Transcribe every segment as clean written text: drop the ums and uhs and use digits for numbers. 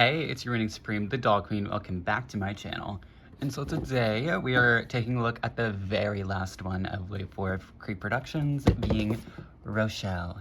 Hey, it's your reigning supreme, the Dog Queen. Welcome back to my channel. And so today we are taking a look at the very last one of Wave 4 of Creeproductions, being Rochelle.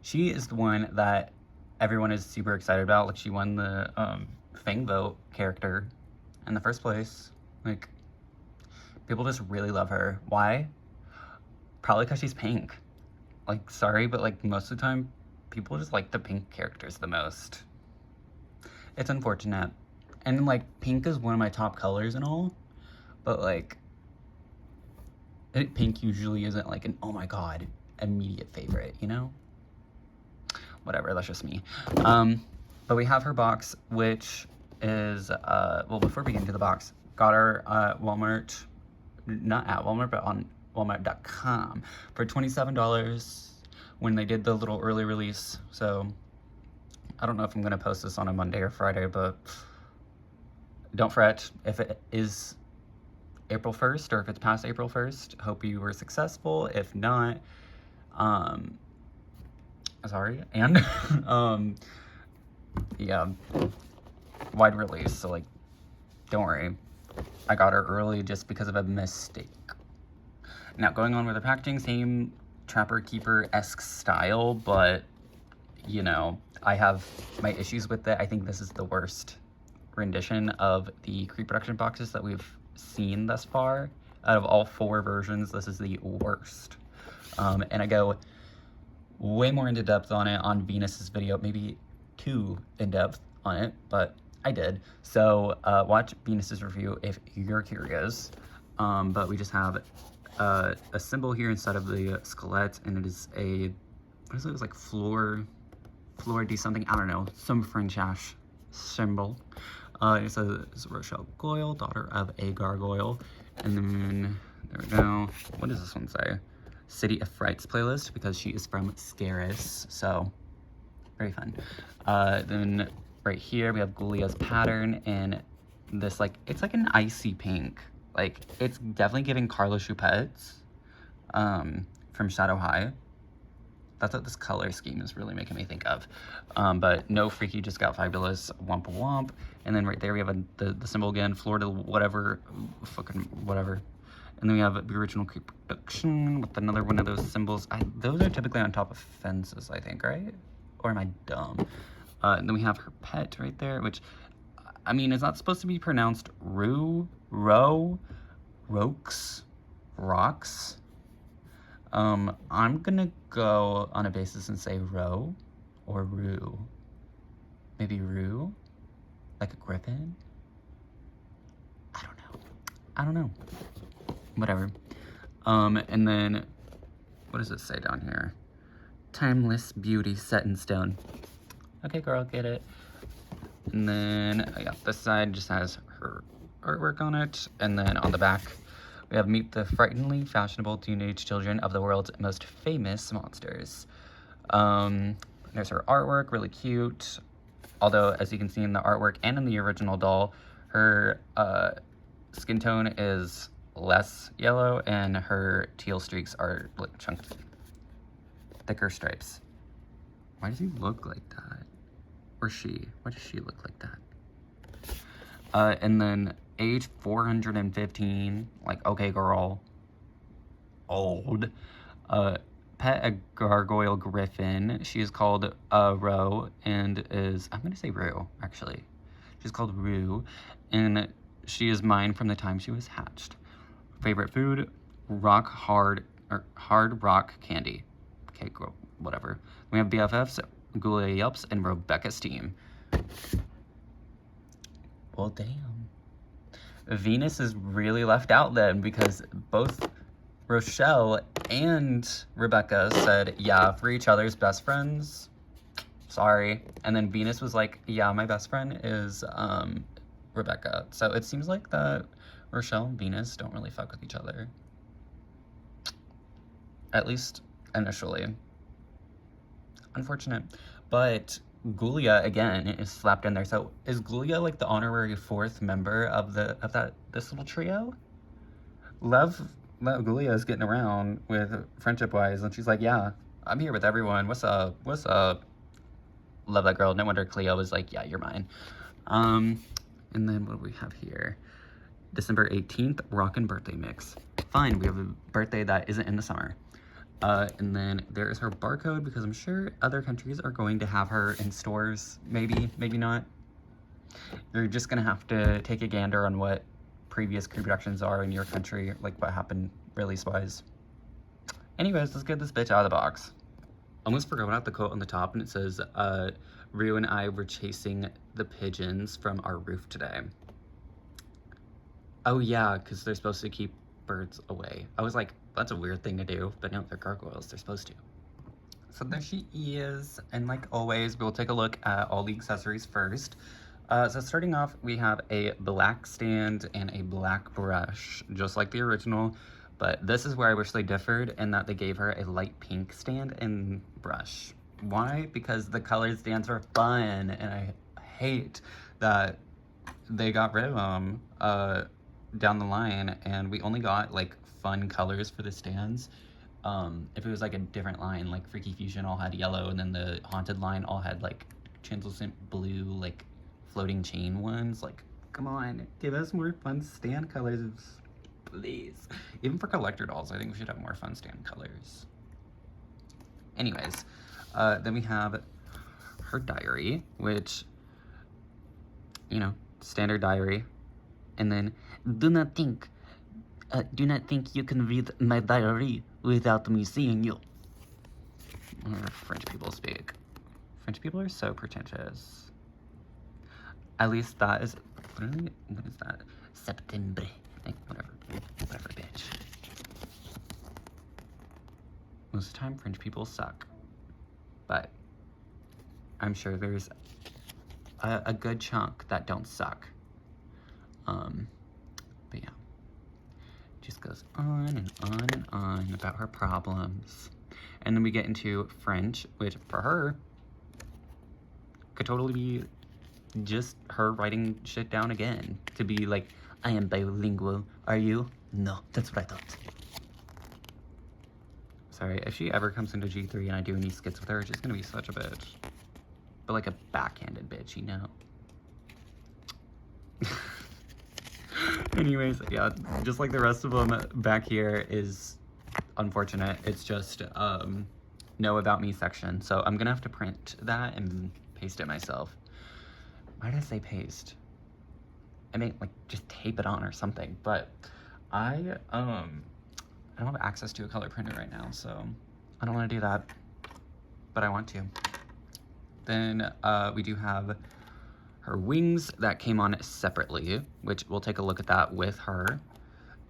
She is the one that everyone is super excited about. Like, she won the Fang Vote character in the first place. Like, people just really love her. Why? Probably because she's pink. Like, sorry, but like most of the time, people just like the pink characters the most. It's unfortunate. And like, pink is one of my top colors and all, but like, pink usually isn't like an, oh my god, immediate favorite, you know? Whatever, that's just me. But we have her box, which is, well, before we get into the box, got her Walmart, not at Walmart, but on Walmart.com for $27 when they did the little early release. So I don't know if I'm gonna post this on a Monday or Friday, but don't fret if it is April 1st or if it's past April 1st. Hope you were successful. If not, sorry. And yeah, wide release, so like, don't worry. I got her early just because of a mistake. Now, going on with the packaging, same Trapper Keeper-esque style, but you know, I have my issues with it. I think this is the worst rendition of the Creeproduction boxes that we've seen thus far. Out of all 4 versions, this is the worst. And I go way more into depth on it on Venus's video, maybe too in depth on it, but I did. So watch Venus's review if you're curious. But we just have a symbol here instead of the skelett, and it is a, what is it? It's like Flora D something, I don't know, some French-ash symbol. It says Rochelle Goyle, daughter of a gargoyle. And then, there we go. What does this one say? City of Frights playlist, because she is from Scaris, so very fun. Then right here we have Goulia's pattern, and this, like, it's like an icy pink. Like, it's definitely giving Carla Choupette's from Shadow High. That's what this color scheme is really making me think of. But no Freaky Just Got Fabulous, Womp Womp. And then right there we have the symbol again, Florida whatever, fucking whatever. And then we have the original Creeproduction with another one of those symbols. Those are typically on top of fences, I think, right? Or am I dumb? And then we have her pet right there, which, I mean, is not supposed to be pronounced Roo, Ro, Rokes, Rocks. I'm gonna go on a basis and say Ro or Roo. Maybe Roo? Like a griffin? I don't know. Whatever. And then, what does it say down here? Timeless beauty set in stone. Okay, girl, get it. And then, yeah, this side just has her artwork on it. And then on the back, we have Meet the Frighteningly Fashionable Teenage Children of the World's Most Famous Monsters. There's her artwork, really cute. Although, as you can see in the artwork and in the original doll, her skin tone is less yellow and her teal streaks are chunky. Thicker stripes. Why does he look like that? Or she? Why does she look like that? And then age 415, like, okay, girl, old. Pet a gargoyle griffin. She is called Ro, and is, I'm gonna say Rue, actually. She's called Rue, and she is mine from the time she was hatched. Favorite food, hard rock candy. Okay, girl, whatever. We have BFFs, Goyle Yelps, and Robecca's team. Well, damn. Venus is really left out then, because both Rochelle and Robecca said, yeah, for each other's best friends. Sorry. And then Venus was like, yeah, my best friend is Robecca. So it seems like that Rochelle and Venus don't really fuck with each other. At least initially. Unfortunate. But Goulia again is slapped in there. So is Goulia like the honorary 4th member of this little trio? Love Goulia is getting around with friendship wise, and she's like, yeah, I'm here with everyone. What's up? What's up? Love that girl. No wonder Cleo was like, yeah, you're mine. And then what do we have here? December 18th, Rockin' Birthday Mix. Fine, we have a birthday that isn't in the summer. And then there is her barcode, because I'm sure other countries are going to have her in stores. Maybe, maybe not. You're just gonna have to take a gander on what previous Creeproductions are in your country, like what happened release-wise. Anyways, let's get this bitch out of the box. Almost forgot about the quote on the top, and it says, Rue and I were chasing the pigeons from our roof today. Oh yeah, because they're supposed to keep birds away. I was like, that's a weird thing to do, but no, they're gargoyles, they're supposed to. So there she is, and like always, we'll take a look at all the accessories first. So starting off, we have a black stand and a black brush, just like the original, but this is where I wish they differed in that they gave her a light pink stand and brush. Why? Because the color stands for fun, and I hate that they got rid of them down the line, and we only got like fun colors for the stands. If it was like a different line, like Freaky Fusion all had yellow, and then the Haunted line all had like translucent blue, like floating chain ones. Like, come on, give us more fun stand colors, please. Even for collector dolls, I think we should have more fun stand colors. Anyways, then we have her diary, which, you know, standard diary. And then, do not think you can read my diary without me seeing you. French people speak. French people are so pretentious. At least that is, what is that? Septembre. Like, whatever, bitch. Most of the time, French people suck. But I'm sure there's a good chunk that don't suck. But yeah, just goes on and on and on about her problems. And then we get into French, which for her could totally be just her writing shit down again. To be like, I am bilingual, are you? No, that's what I thought. Sorry, if she ever comes into G3 and I do any skits with her, she's gonna be such a bitch. But like a backhanded bitch, you know? Anyways, yeah, just like the rest of them, back here is unfortunate. It's just know about me section. So I'm gonna have to print that and paste it myself. Why did I say paste? I mean, like, just tape it on or something. But I don't have access to a color printer right now, so I don't want to do that. But I want to. Then we do have her wings that came on separately, which we'll take a look at that with her.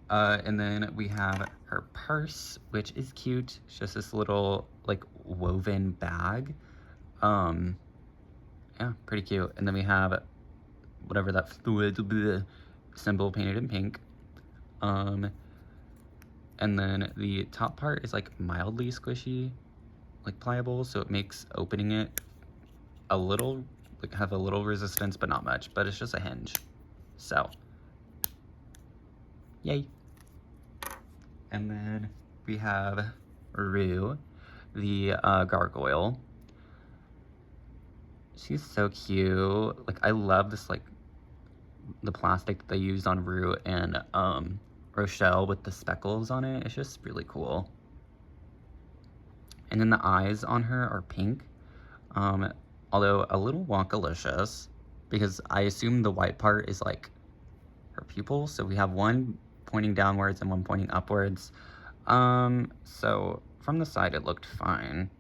And then we have her purse, which is cute. It's just this little like woven bag. Yeah, pretty cute. And then we have whatever that symbol painted in pink. And then the top part is like mildly squishy, like pliable, so it makes opening it a little, like have a little resistance, but not much, but it's just a hinge. So, yay. And then we have Rue, the gargoyle. She's so cute. Like, I love this, like, the plastic that they used on Rue and Rochelle with the speckles on it. It's just really cool. And then the eyes on her are pink. Although a little Wonkalicious, because I assume the white part is like her pupil. So we have one pointing downwards and one pointing upwards. So from the side it looked fine.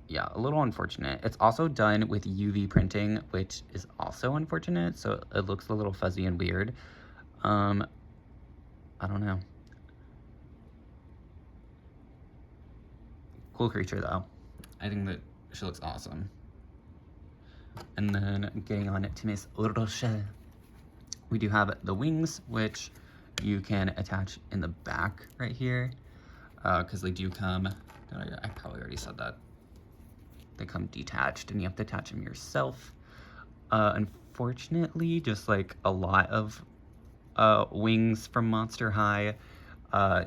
Yeah, a little unfortunate. It's also done with UV printing, which is also unfortunate. So it looks a little fuzzy and weird. I don't know. Cool creature though. I think that she looks awesome. And then getting on to Miss Rochelle. We do have the wings, which you can attach in the back right here. Because they do come, I probably already said that. They come detached and you have to attach them yourself. Unfortunately, just like a lot of wings from Monster High,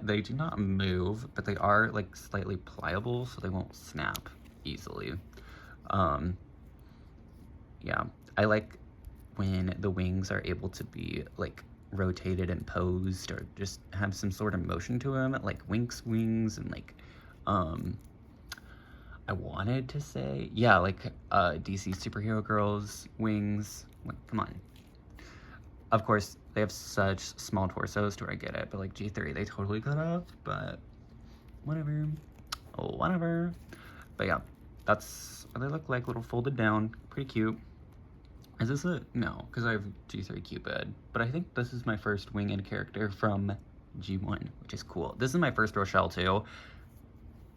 they do not move, but they are like slightly pliable, so they won't snap easily. Yeah, I like when the wings are able to be like rotated and posed or just have some sort of motion to them, like Wink's wings and like I wanted to say, yeah, like DC superhero girls wings. Like, come on. Of course, they have such small torsos to where I get it, but like G3 they totally cut off, but whatever. Oh, whatever. But yeah, that's what they look like, little folded down, pretty cute. Is this a, no, because I have G3 Cupid, but I think this is my first winged character from G1, which is cool. This is my first Rochelle too,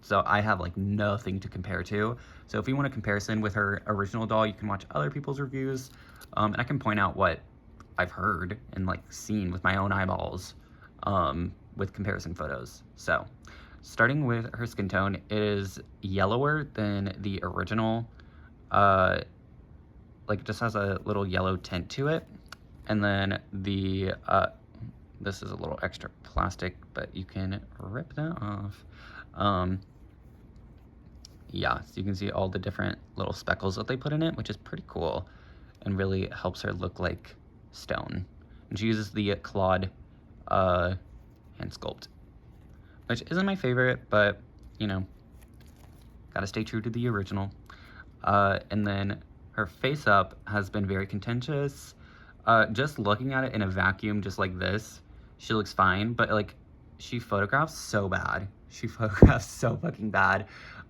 so I have like nothing to compare to. So if you want a comparison with her original doll, you can watch other people's reviews, and I can point out what I've heard and like seen with my own eyeballs with comparison photos. So starting with her skin tone, it is yellower than the original. Like it just has a little yellow tint to it. And then the, this is a little extra plastic, but you can rip that off. Yeah, so you can see all the different little speckles that they put in it, which is pretty cool and really helps her look like stone. And she uses the clawed hand sculpt, which isn't my favorite, but you know, gotta stay true to the original. And then her face up has been very contentious. Just looking at it in a vacuum just like this, she looks fine, but like she photographs so bad. She photographs so fucking bad.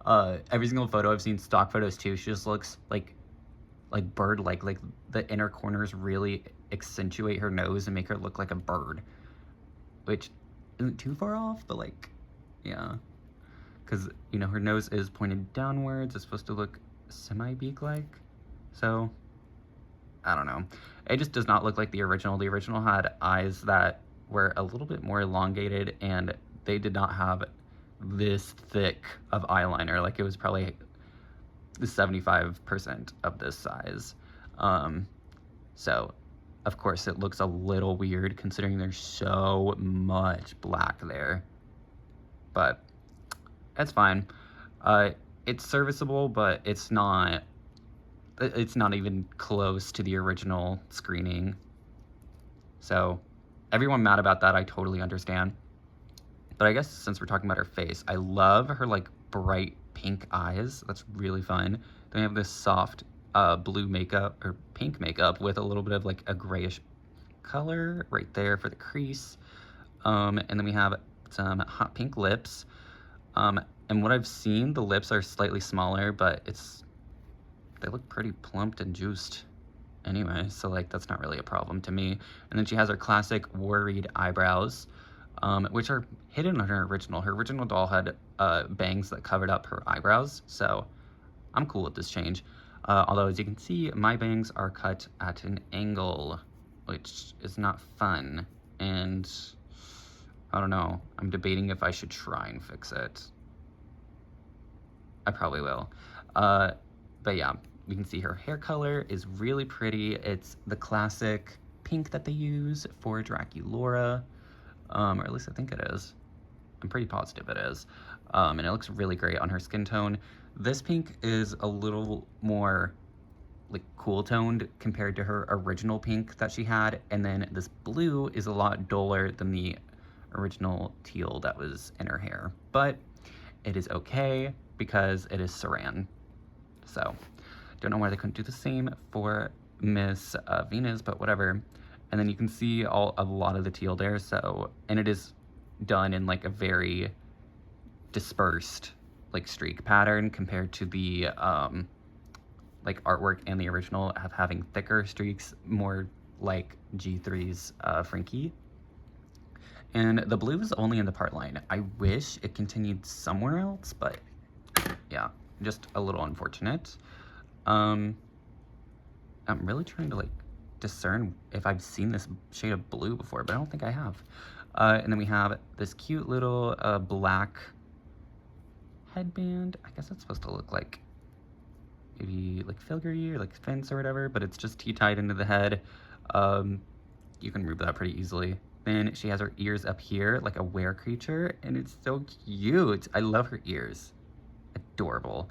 Every single photo I've seen, stock photos too, she just looks like bird-like. Like the inner corners really accentuate her nose and make her look like a bird, which isn't too far off, but like, yeah. Because, you know, her nose is pointed downwards. It's supposed to look semi-beak-like. So, I don't know. It just does not look like the original. The original had eyes that were a little bit more elongated, and they did not have this thick of eyeliner. Like, it was probably 75% of this size. So, of course, it looks a little weird considering there's so much black there. But it's fine. It's serviceable, but it's not even close to the original screening. So everyone mad about that, I totally understand. But I guess since we're talking about her face, I love her like bright pink eyes. That's really fun. Then we have this soft blue makeup or pink makeup with a little bit of like a grayish color right there for the crease. And then we have some hot pink lips. And what I've seen, the lips are slightly smaller, but they look pretty plumped and juiced anyway, so like that's not really a problem to me. And then she has her classic worried eyebrows, which are hidden on her original. Her original doll had bangs that covered up her eyebrows, so I'm cool with this change. Although as you can see, my bangs are cut at an angle, which is not fun, and I don't know, I'm debating if I should try and fix it. I probably will. But yeah, you can see her hair color is really pretty. It's the classic pink that they use for Draculaura, or at least I think it is. I'm pretty positive it is. And it looks really great on her skin tone. This pink is a little more like cool toned compared to her original pink that she had. And then this blue is a lot duller than the original teal that was in her hair. But it is okay because it is Saran. So, don't know why they couldn't do the same for Miss Venus, but whatever. And then you can see a lot of the teal there, so, and it is done in like a very dispersed like streak pattern compared to the like artwork and the original having thicker streaks, more like G3's Frankie. And the blue is only in the part line. I wish it continued somewhere else, but yeah, just a little unfortunate. I'm really trying to like discern if I've seen this shade of blue before, but I don't think I have. And then we have this cute little black headband. I guess it's supposed to look like maybe like filigree or like fence or whatever, but it's just tea-tied into the head. You can remove that pretty easily. Then she has her ears up here like a were creature, and it's so cute. I love her ears. Adorable.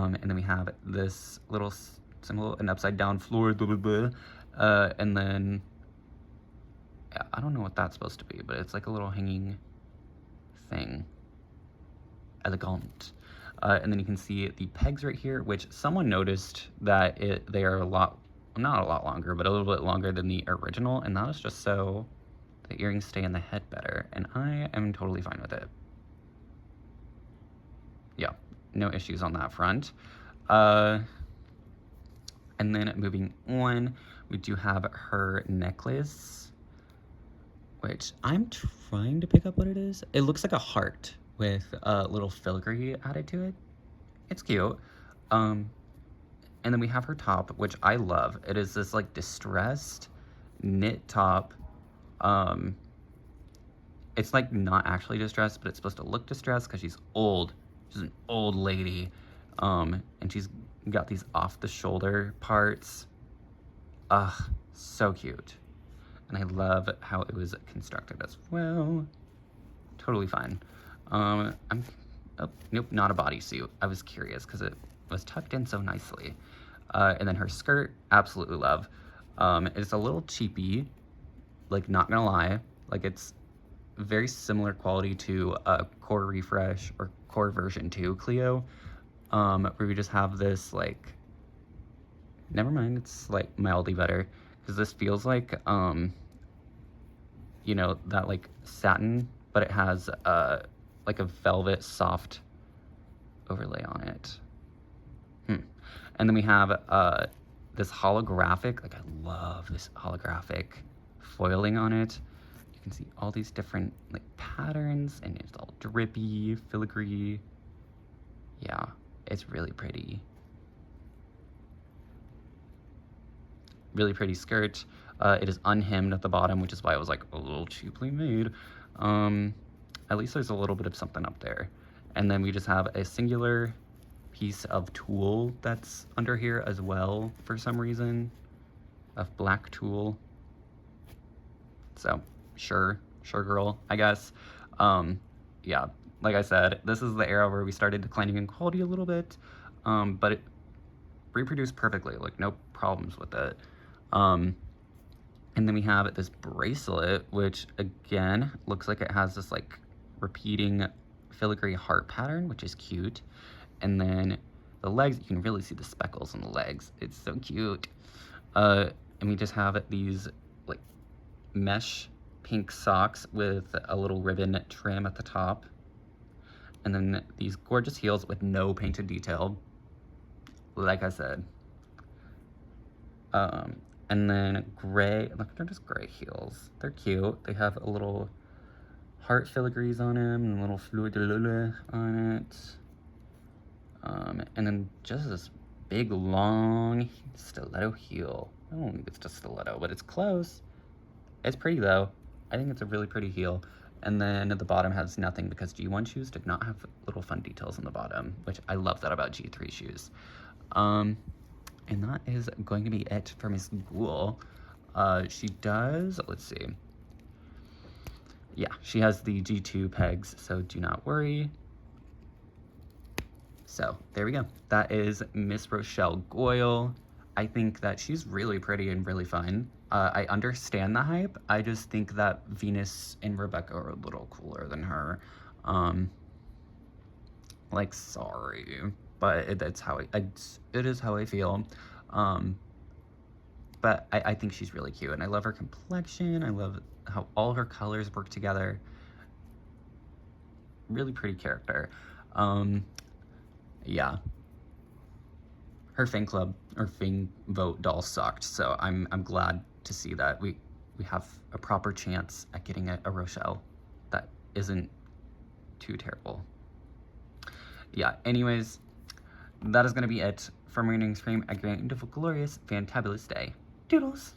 And then we have this little symbol, an upside down floor, blah, blah, blah. And then, I don't know what that's supposed to be, but it's like a little hanging thing. Elegant. And then you can see the pegs right here, which someone noticed that they are not a lot longer, but a little bit longer than the original, and that is just so the earrings stay in the head better, and I am totally fine with it. Yeah, no issues on that front. And then moving on, we do have her necklace, which I'm trying to pick up what it is. It looks like a heart with a little filigree added to it. It's cute. And then we have her top, which I love. It is this like distressed knit top. It's like not actually distressed, but it's supposed to look distressed because she's old. She's an old lady. And she's got these off the shoulder parts. Ugh, so cute. And I love how it was constructed as well. Totally fine. Oh, nope, not a bodysuit. I was curious because it was tucked in so nicely. And then her skirt, absolutely love. It's a little cheapy, like not gonna lie. Like it's very similar quality to Core Refresh or Core version 2 Clio, where we just have this like, never mind, it's like mildly better because this feels like, you know, that like satin, but it has like a velvet soft overlay on it. And then we have this holographic, like I love this holographic foiling on it. You can see all these different like patterns, and it's all drippy, filigree. Yeah, it's really pretty. Really pretty skirt. It is unhemmed at the bottom, which is why it was like a little cheaply made. At least there's a little bit of something up there. And then we just have a singular piece of tulle that's under here as well for some reason, of black tulle. So sure girl, I guess. Yeah, like I said, this is the era where we started declining in quality a little bit, but it reproduced perfectly, like no problems with it. And then we have this bracelet, which again looks like it has this like repeating filigree heart pattern, which is cute. And then the legs, you can really see the speckles on the legs. It's so cute. And we just have these like mesh pink socks with a little ribbon trim at the top. And then these gorgeous heels with no painted detail, like I said. And then gray, look, they're just gray heels. They're cute. They have a little heart filigrees on them and a little fleur de lis on it. And then just this big, long stiletto heel. I don't think it's just stiletto, but it's close. It's pretty, though. I think it's a really pretty heel. And then at the bottom has nothing because G1 shoes did not have little fun details on the bottom, which I love that about G3 shoes. And that is going to be it for Miss Goyle. She does, let's see. Yeah, she has the G2 pegs, so do not worry. So there we go. That is Miss Rochelle Goyle. I think that she's really pretty and really fun. I understand the hype. I just think that Venus and Robecca are a little cooler than her. Like, sorry, but it is how I feel. But I think she's really cute, and I love her complexion. I love how all her colors work together. Really pretty character. Yeah. Her fan club or fan vote doll sucked, so I'm glad to see that we have a proper chance at getting a Rochelle that isn't too terrible. Yeah, anyways, that is going to be it for my earnings stream. A grand, glorious, fantabulous day. Doodles!